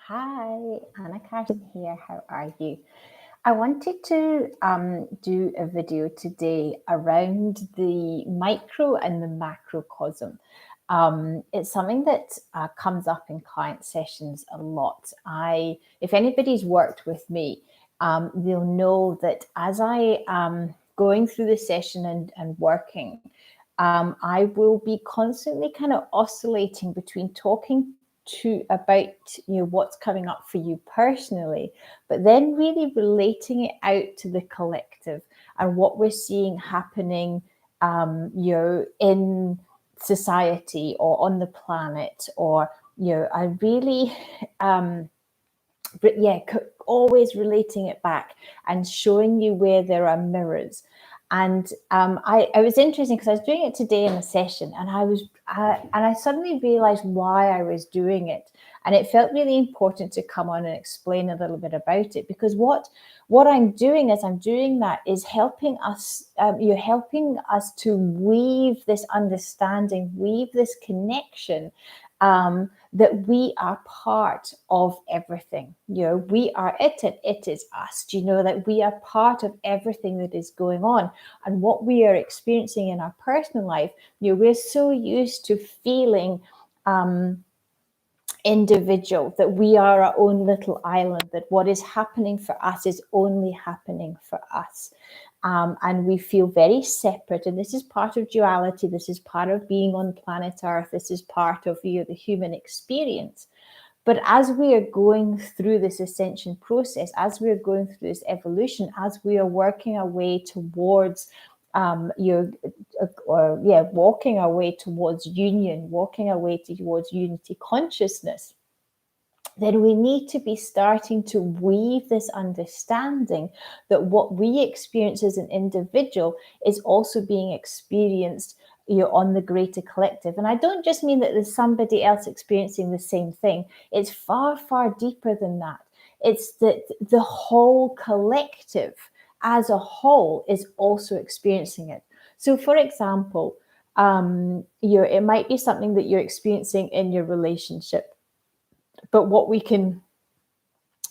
Hi, Anna Carson here. How are you? I wanted to do a video today around the micro and the macrocosm. It's something that comes up in client sessions a lot. If anybody's worked with me, they'll know that as I am going through the session and working, I will be constantly kind of oscillating between talking about what's coming up for you personally, but then really relating it out to the collective and what we're seeing happening in society or on the planet, or I really always relating it back and showing you where there are mirrors. And I was interesting because I was doing it today in a session, and I suddenly realized why I was doing it, and it felt really important to come on and explain a little bit about it, because what I'm doing as I'm doing that is helping us. You're helping us to weave this understanding, weave this connection. That we are part of everything. We are it and it is us. Do you know that we are part of everything that is going on? And what we are experiencing in our personal life, we're so used to feeling individual, that we are our own little island, that what is happening for us is only happening for us. And we feel very separate. And this is part of duality. This is part of being on planet Earth. This is part of the human experience. But as we are going through this ascension process, as we are going through this evolution, as we are working our way towards walking our way towards union, walking our way towards unity consciousness, then we need to be starting to weave this understanding that what we experience as an individual is also being experienced on the greater collective. And I don't just mean that there's somebody else experiencing the same thing. It's far, far deeper than that. It's that the whole collective as a whole is also experiencing it. So, for example, it might be something that you're experiencing in your relationship. But what we can,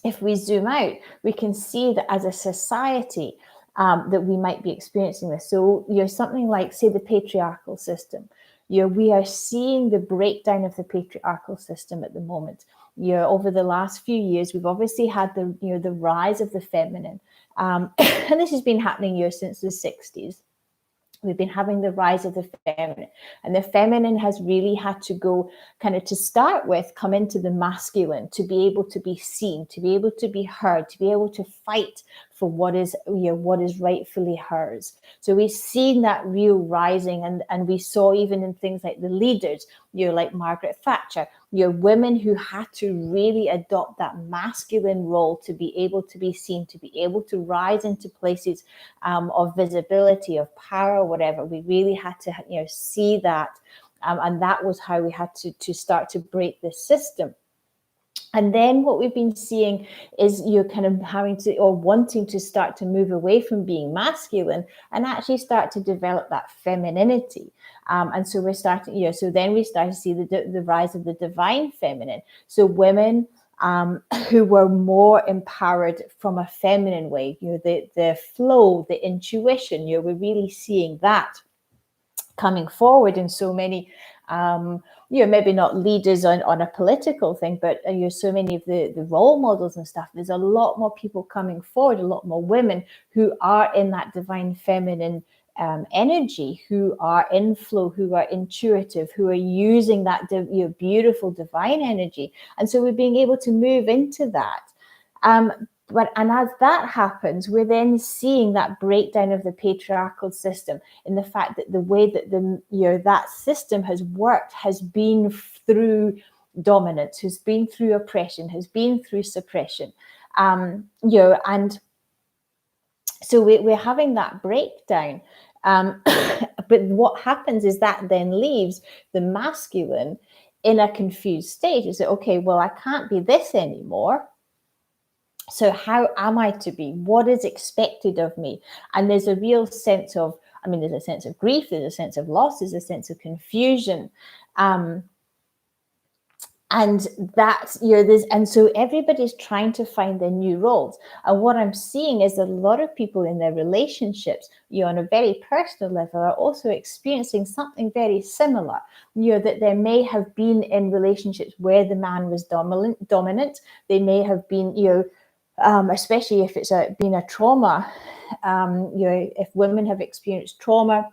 if we zoom out, we can see that as a society, that we might be experiencing this. So something like, say, the patriarchal system. We are seeing the breakdown of the patriarchal system at the moment. Over the last few years, we've obviously had the rise of the feminine, and this has been happening since the 60s. We've been having the rise of the feminine, and the feminine has really had to go kind of, to start with, come into the masculine to be able to be seen, to be able to be heard, to be able to fight for what is rightfully hers. So we've seen that real rising, and we saw even in things like the leaders, like Margaret Thatcher, women who had to really adopt that masculine role to be able to be seen, to be able to rise into places of visibility, of power, whatever. We really had to see that, and that was how we had to start to break this system. And then what we've been seeing is you're kind of having to, or wanting to, start to move away from being masculine and actually start to develop that femininity. And so we're starting, so then we start to see the rise of the divine feminine. So women who were more empowered from a feminine way, the flow, the intuition, we're really seeing that coming forward in so many, maybe not leaders on a political thing, but so many of the role models and stuff. There's a lot more people coming forward, a lot more women who are in that divine feminine energy, who are in flow, who are intuitive, who are using that beautiful divine energy. And so we're being able to move into that. And as that happens, we're then seeing that breakdown of the patriarchal system, in the fact that the way that that system has worked has been through dominance, has been through oppression, has been through suppression, and so we're having that breakdown. But what happens is that then leaves the masculine in a confused state. Is that, okay, well, I can't be this anymore. So how am I to be? What is expected of me? And there's a real sense of, there's a sense of grief, there's a sense of loss, there's a sense of confusion. And that's, there's, and so everybody's trying to find their new roles. And what I'm seeing is a lot of people in their relationships, on a very personal level, are also experiencing something very similar. That there may have been in relationships where the man was dominant. They may have been, especially if it's been a trauma, if women have experienced trauma,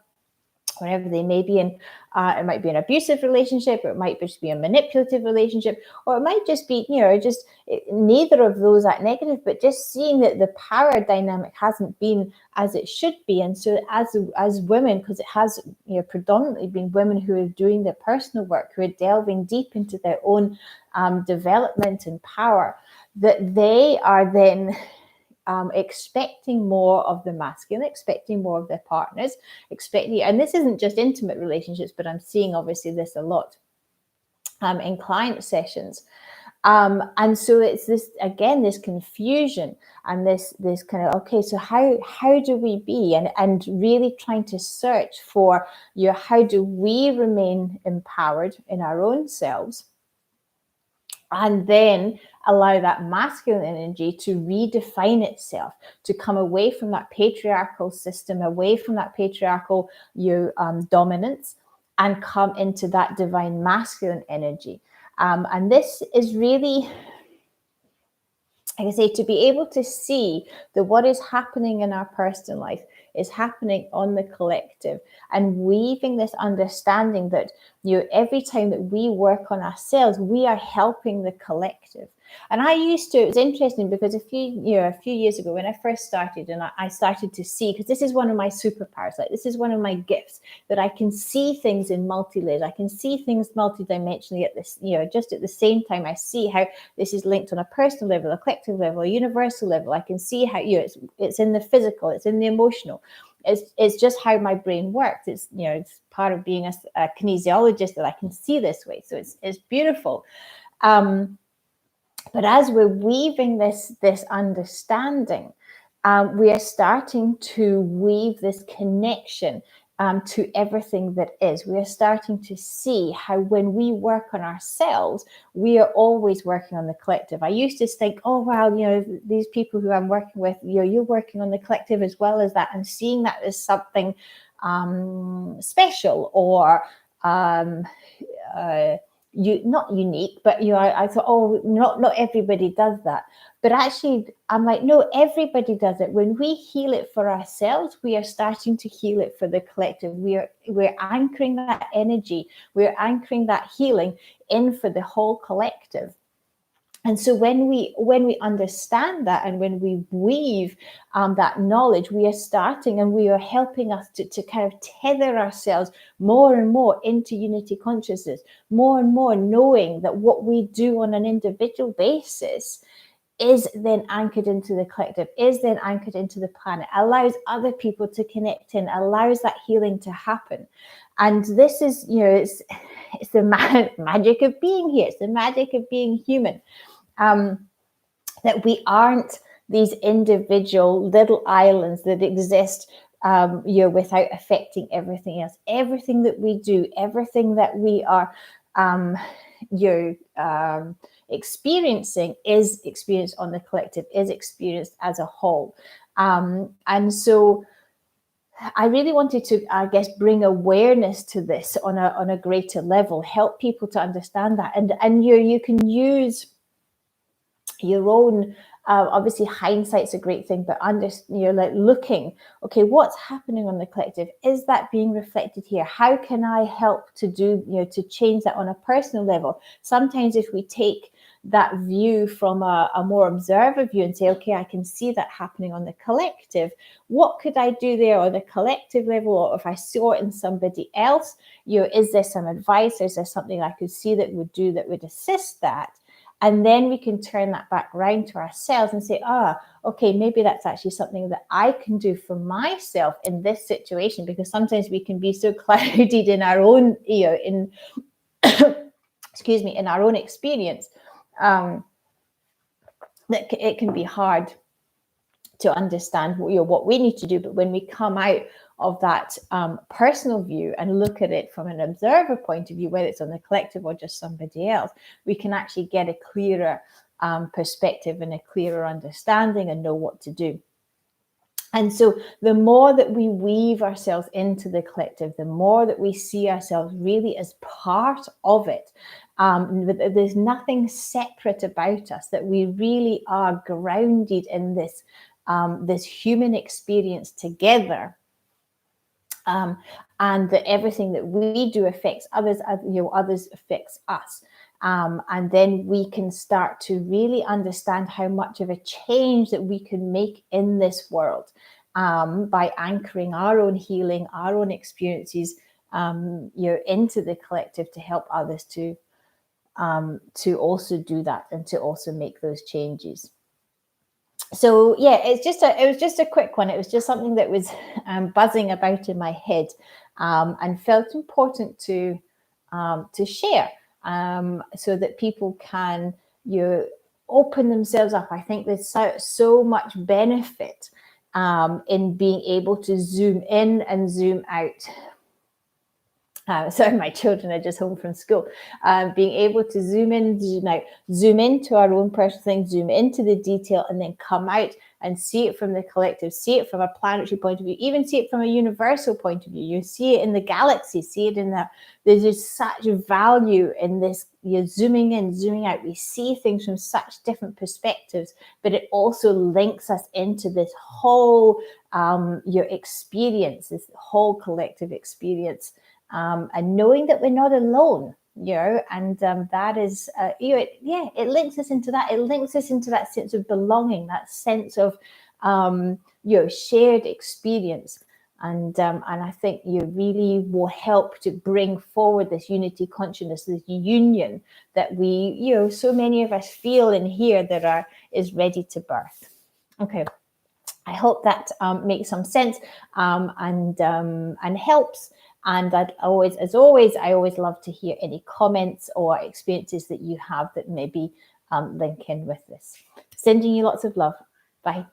wherever they may be in, it might be an abusive relationship, or it might just be a manipulative relationship, or it might just be, just neither of those are negative, but just seeing that the power dynamic hasn't been as it should be. And so as women, because it has predominantly been women who are doing their personal work, who are delving deep into their own development and power, that they are then expecting more of the masculine, expecting more of their partners, and this isn't just intimate relationships, but I'm seeing obviously this a lot in client sessions. And so it's this, again, this confusion and this kind of, okay, so how do we be, and really trying to search for, how do we remain empowered in our own selves, and then allow that masculine energy to redefine itself, to come away from that patriarchal system, away from that patriarchal dominance, and come into that divine masculine energy. And this is really, like I say, to be able to see that what is happening in our personal life is happening on the collective, and weaving this understanding that every time that we work on ourselves, we are helping the collective. And it was interesting because a few years ago, when I first started, and I started to see, because this is one of my superpowers, like this is one of my gifts, that I can see things in multi-layers. I can see things multidimensionally at this, just at the same time. I see how this is linked on a personal level, a collective level, a universal level. I can see how it's in the physical, it's in the emotional. It's just how my brain works. It's it's part of being a kinesiologist that I can see this way. So it's beautiful. But as we're weaving this understanding, we are starting to weave this connection to everything that is. We are starting to see how when we work on ourselves, we are always working on the collective. I used to think, oh, well, these people who I'm working with, you're working on the collective as well as that, and seeing that as something special or not unique, but I thought, oh, not everybody does that. But actually, I'm like, no, everybody does it. When we heal it for ourselves, we are starting to heal it for the collective. We're anchoring that energy, we're anchoring that healing in for the whole collective. And so when we understand that, and when we weave that knowledge, we are starting, and we are helping us to kind of tether ourselves more and more into unity consciousness, more and more knowing that what we do on an individual basis is then anchored into the collective, is then anchored into the planet, allows other people to connect in, allows that healing to happen. And this is, it's the magic of being here. It's the magic of being human. That we aren't these individual little islands that exist without affecting everything else. Everything that we do, everything that we are experiencing is experienced on the collective, is experienced as a whole. And so I really wanted to, I guess, bring awareness to this on a greater level, help people to understand that. And you can use your own, obviously hindsight's a great thing, but like looking, okay, what's happening on the collective? Is that being reflected here? How can I help to do, to change that on a personal level? Sometimes if we take that view from a more observer view and say, okay, I can see that happening on the collective, what could I do there on the collective level? Or if I saw it in somebody else, is there some advice? Is there something I could see that would assist that? And then we can turn that back around to ourselves and say, okay, maybe that's actually something that I can do for myself in this situation, because sometimes we can be so clouded in our own, excuse me, in our own experience, that it can be hard to understand what we need to do. But when we come out of that personal view and look at it from an observer point of view, whether it's on the collective or just somebody else, we can actually get a clearer perspective and a clearer understanding and know what to do. And so the more that we weave ourselves into the collective, the more that we see ourselves really as part of it, there's nothing separate about us, that we really are grounded in this, this human experience together. And that everything that we do affects others, others affects us. And then we can start to really understand how much of a change that we can make in this world by anchoring our own healing, our own experiences, into the collective to help others to also do that and to also make those changes. So yeah, it was just a quick one. It was just something that was buzzing about in my head, and felt important to share, so that people can open themselves up. I think there's so much benefit in being able to zoom in and zoom out. Sorry, my children are just home from school. Being able to zoom in, zoom out, zoom into our own personal thing, zoom into the detail, and then come out and see it from the collective, see it from a planetary point of view, even see it from a universal point of view. You see it in the galaxy, see it in there's just such value in this. You're zooming in, zooming out. We see things from such different perspectives, but it also links us into this whole your experience, this whole collective experience. And knowing that we're not alone, and that is, it links us into that. It links us into that sense of belonging, that sense of, shared experience. And I think you really will help to bring forward this unity consciousness, this union that we, so many of us feel in here that is ready to birth. Okay. I hope that makes some sense and helps. And I always love to hear any comments or experiences that you have that maybe link in with this. Sending you lots of love. Bye.